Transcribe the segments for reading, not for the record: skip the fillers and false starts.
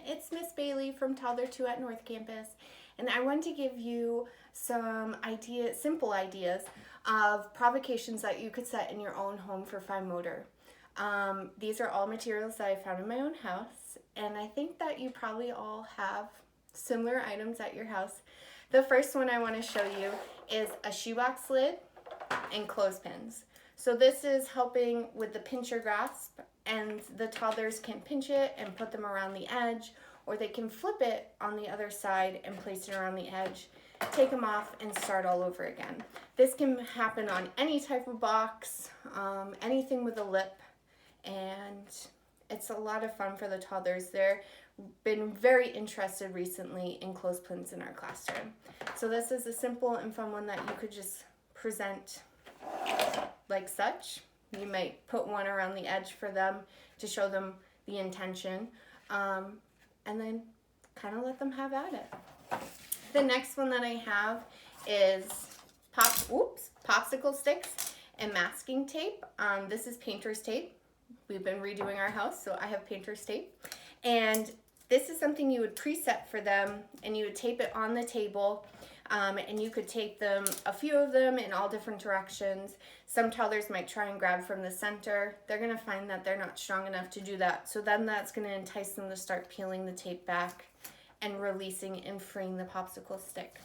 It's Miss Bailey from Toddler 2 at North Campus, and I want to give you some ideas, simple ideas of provocations that you could set in your own home for fine motor. These are all materials that I found in my own house, and I think that you probably all have similar items at your house. The first one I want to show you is a shoebox lid and clothespins. So this is helping with the pincher grasp, and the toddlers can pinch it and put them around the edge, or they can flip it on the other side and place it around the edge, take them off and start all over again. This can happen on any type of box, anything with a lip, and it's a lot of fun for the toddlers. They've been very interested recently in clothespins in our classroom. So this is a simple and fun one that you could just present like such. You might put one around the edge for them to show them the intention, and then kind of let them have at it. The next one that I have is popsicle sticks and masking tape. This is painter's tape. We've been redoing our house, so I have painter's tape. And this is something you would preset for them, and you would tape it on the table. And you could tape them, a few of them, in all different directions. Some toddlers might try and grab from the center. They're going to find that they're not strong enough to do that. So then that's going to entice them to start peeling the tape back and releasing and freeing the popsicle stick.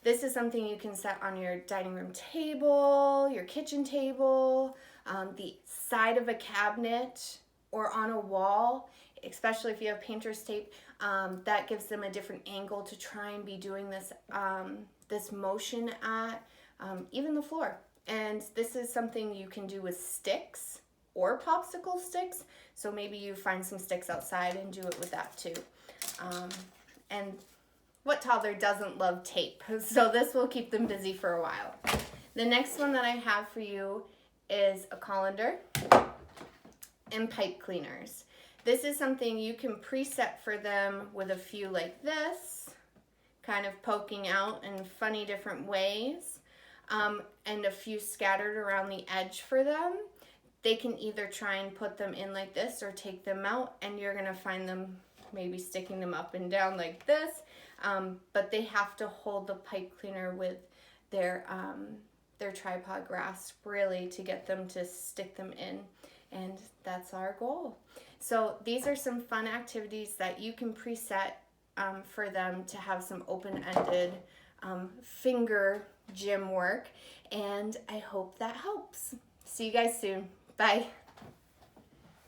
This is something you can set on your dining room table, your kitchen table, the side of a cabinet, or on a wall, especially if you have painter's tape. That gives them a different angle to try and be doing this this motion at, even the floor. And this is something you can do with sticks or popsicle sticks. So maybe you find some sticks outside and do it with that too. And what toddler doesn't love tape? So this will keep them busy for a while. The next one that I have for you is a colander and pipe cleaners. This is something you can preset for them with a few like this, kind of poking out in funny different ways, and a few scattered around the edge for them. They can either try and put them in like this or take them out, and you're gonna find them maybe sticking them up and down like this, but they have to hold the pipe cleaner with their tripod grasp really to get them to stick them in, and that's our goal. So these are some fun activities that you can preset for them to have some open-ended finger gym work, and I hope that helps. See you guys soon. Bye.